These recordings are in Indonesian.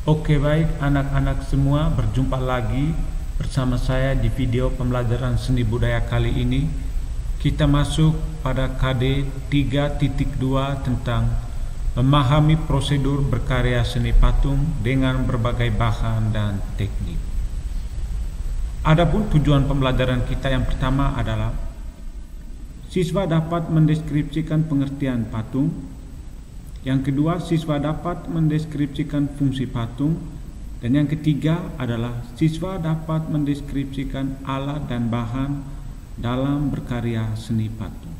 Oke, baik anak-anak semua, berjumpa lagi bersama saya di video pembelajaran seni budaya kali ini. Kita masuk pada KD 3.2 tentang memahami prosedur berkarya seni patung dengan berbagai bahan dan teknik. Adapun tujuan pembelajaran kita yang pertama adalah siswa dapat mendeskripsikan pengertian patung. Yang kedua, siswa dapat mendeskripsikan fungsi patung. Dan yang ketiga adalah siswa dapat mendeskripsikan alat dan bahan dalam berkarya seni patung.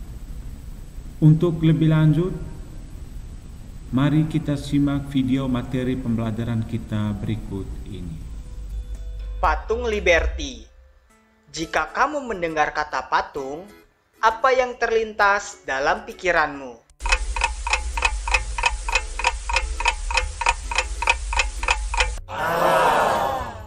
Untuk lebih lanjut, mari kita simak video materi pembelajaran kita berikut ini. Patung Liberty. Jika kamu mendengar kata patung, apa yang terlintas dalam pikiranmu?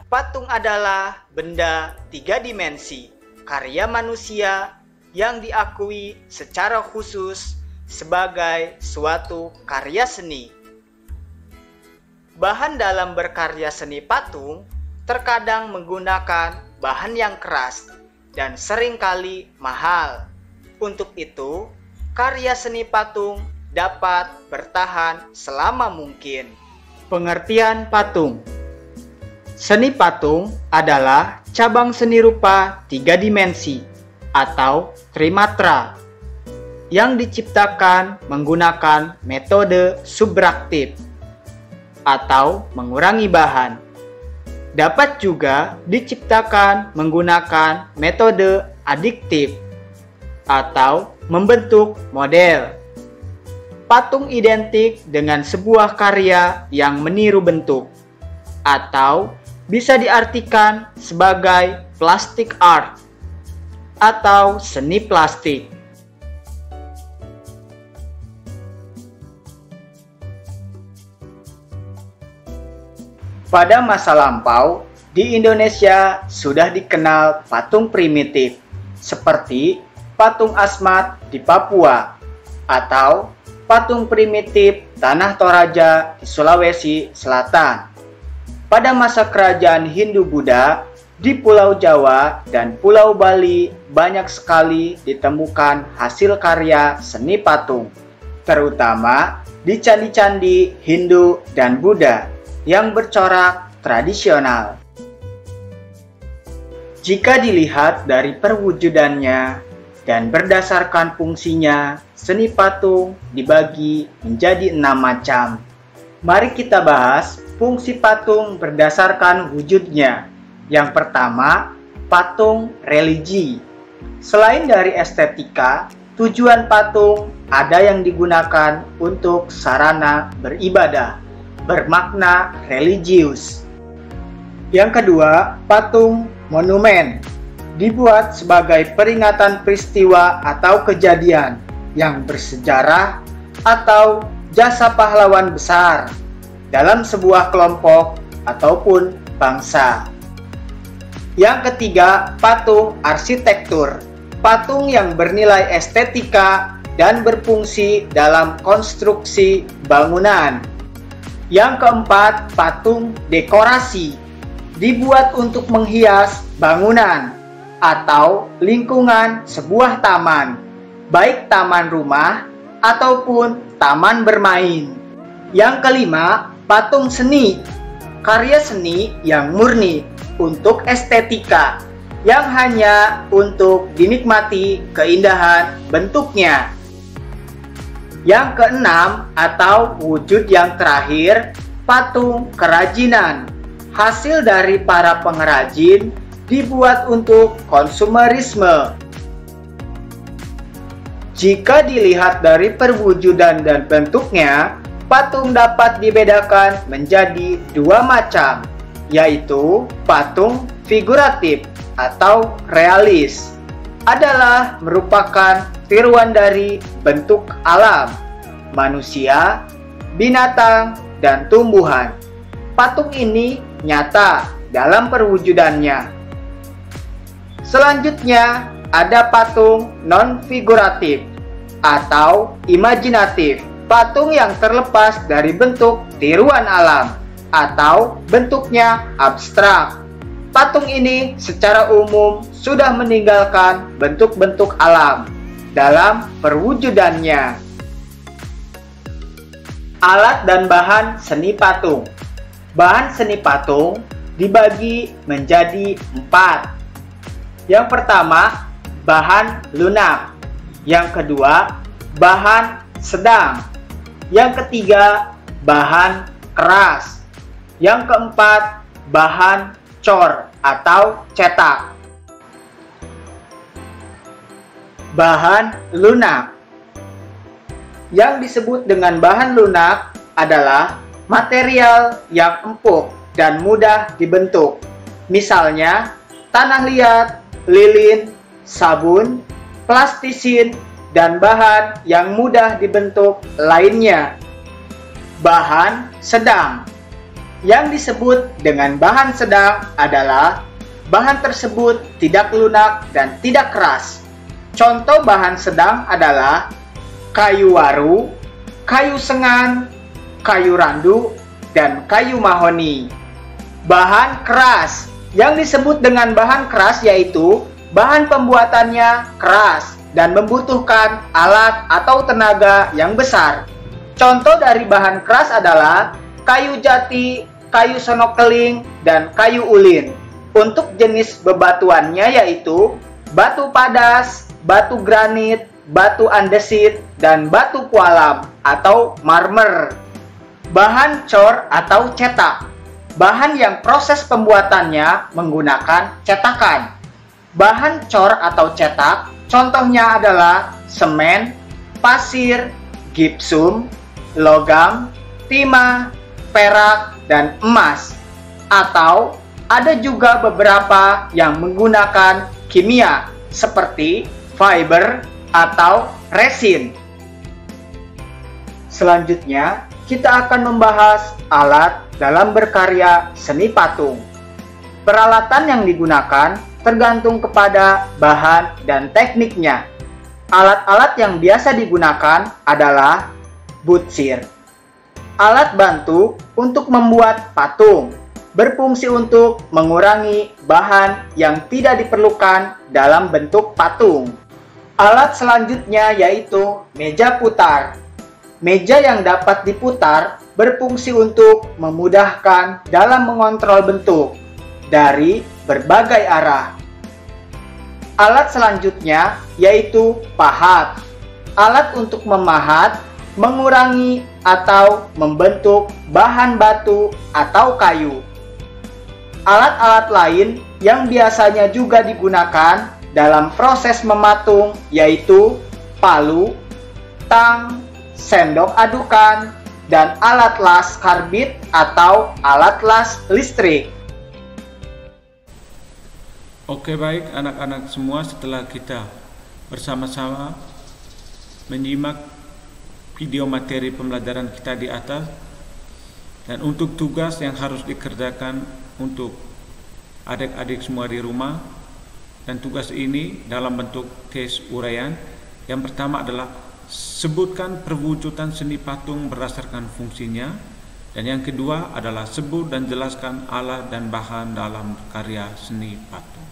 Patung adalah benda tiga dimensi, karya manusia yang diakui secara khusus sebagai suatu karya seni. Bahan dalam berkarya seni patung terkadang menggunakan bahan yang keras dan seringkali mahal. Untuk itu, karya seni patung dapat bertahan selama mungkin. Pengertian patung. Seni patung adalah cabang seni rupa tiga dimensi atau trimatra yang diciptakan menggunakan metode subtraktif atau mengurangi bahan. Dapat juga diciptakan menggunakan metode adiktif atau membentuk model. Patung identik dengan sebuah karya yang meniru bentuk atau bisa diartikan sebagai plastic art atau seni plastik. Pada masa lampau, di Indonesia sudah dikenal patung primitif seperti patung Asmat di Papua atau patung primitif Tanah Toraja di Sulawesi Selatan. Pada masa kerajaan Hindu-Buddha, di Pulau Jawa dan Pulau Bali banyak sekali ditemukan hasil karya seni patung, terutama di candi-candi Hindu dan Buddha yang bercorak tradisional. Jika dilihat dari perwujudannya dan berdasarkan fungsinya, seni patung dibagi menjadi 6 macam. Mari kita bahas fungsi patung berdasarkan wujudnya. Yang pertama, patung religi. Selain dari estetika, tujuan patung ada yang digunakan untuk sarana beribadah, bermakna religius. Yang kedua, patung monumen. Dibuat sebagai peringatan peristiwa atau kejadian yang bersejarah atau jasa pahlawan besar dalam sebuah kelompok ataupun bangsa. Yang ketiga, patung arsitektur. Patung yang bernilai estetika dan berfungsi dalam konstruksi bangunan. Yang keempat, patung dekorasi. Dibuat untuk menghias bangunan atau lingkungan sebuah taman, baik taman rumah ataupun taman bermain. Yang kelima, patung seni. Karya seni yang murni untuk estetika, yang hanya untuk dinikmati keindahan bentuknya. Yang keenam atau wujud yang terakhir, patung kerajinan. Hasil dari para pengrajin dibuat untuk konsumerisme. Jika dilihat dari perwujudan dan bentuknya, patung dapat dibedakan menjadi 2 macam, yaitu patung figuratif atau realis. Adalah merupakan tiruan dari bentuk alam, manusia, binatang, dan tumbuhan. Patung ini nyata dalam perwujudannya. Selanjutnya, ada patung non-figuratif atau imajinatif, patung yang terlepas dari bentuk tiruan alam. atau bentuknya abstrak. Patung ini secara umum sudah meninggalkan bentuk-bentuk alam dalam perwujudannya. Alat dan bahan seni patung. Bahan seni patung dibagi menjadi 4. Yang pertama, bahan lunak. Yang kedua, bahan sedang. Yang ketiga, bahan keras. Yang keempat, bahan cor atau cetak. Bahan lunak. Yang disebut dengan bahan lunak adalah material yang empuk dan mudah dibentuk. Misalnya, tanah liat, lilin, sabun, plastisin, dan bahan yang mudah dibentuk lainnya. Bahan sedang. Yang disebut dengan bahan sedang adalah bahan tersebut tidak lunak dan tidak keras. Contoh bahan sedang adalah kayu waru, kayu sengan, kayu randu, dan kayu mahoni. Bahan keras. Yang disebut dengan bahan keras yaitu bahan pembuatannya keras dan membutuhkan alat atau tenaga yang besar. Contoh dari bahan keras adalah kayu jati, kayu sonokeling, dan kayu ulin. Untuk jenis bebatuannya yaitu batu padas, batu granit, batu andesit, dan batu kualam atau marmer. Bahan cor atau cetak. Bahan yang proses pembuatannya menggunakan cetakan. Bahan cor atau cetak contohnya adalah semen, pasir, gipsum, logam, timah, perak, dan emas. Atau ada juga beberapa yang menggunakan kimia seperti fiber atau resin. Selanjutnya, kita akan membahas alat dalam berkarya seni patung. Peralatan yang digunakan tergantung kepada bahan dan tekniknya. Alat-alat yang biasa digunakan adalah butsir. Alat bantu untuk membuat patung, berfungsi untuk mengurangi bahan yang tidak diperlukan dalam bentuk patung. Alat selanjutnya yaitu meja putar. Meja yang dapat diputar berfungsi untuk memudahkan dalam mengontrol bentuk dari berbagai arah. Alat selanjutnya yaitu pahat. Alat untuk memahat, mengurangi atau membentuk bahan batu atau kayu. Alat-alat lain yang biasanya juga digunakan dalam proses mematung yaitu palu, tang, sendok adukan, dan alat las karbit atau alat las listrik. Oke, baik anak-anak semua, setelah kita bersama-sama menyimak video materi pembelajaran kita di atas, dan untuk tugas yang harus dikerjakan untuk adik-adik semua di rumah, dan tugas ini dalam bentuk tes uraian. Yang pertama adalah sebutkan perwujudan seni patung berdasarkan fungsinya, dan yang kedua adalah sebut dan jelaskan alat dan bahan dalam karya seni patung.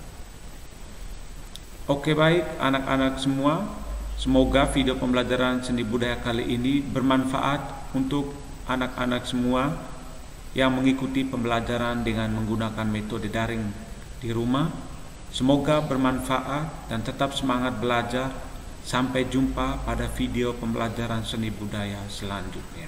Oke, baik anak-anak semua, semoga video pembelajaran seni budaya kali ini bermanfaat untuk anak-anak semua yang mengikuti pembelajaran dengan menggunakan metode daring di rumah. Semoga bermanfaat dan tetap semangat belajar. Sampai jumpa pada video pembelajaran seni budaya selanjutnya.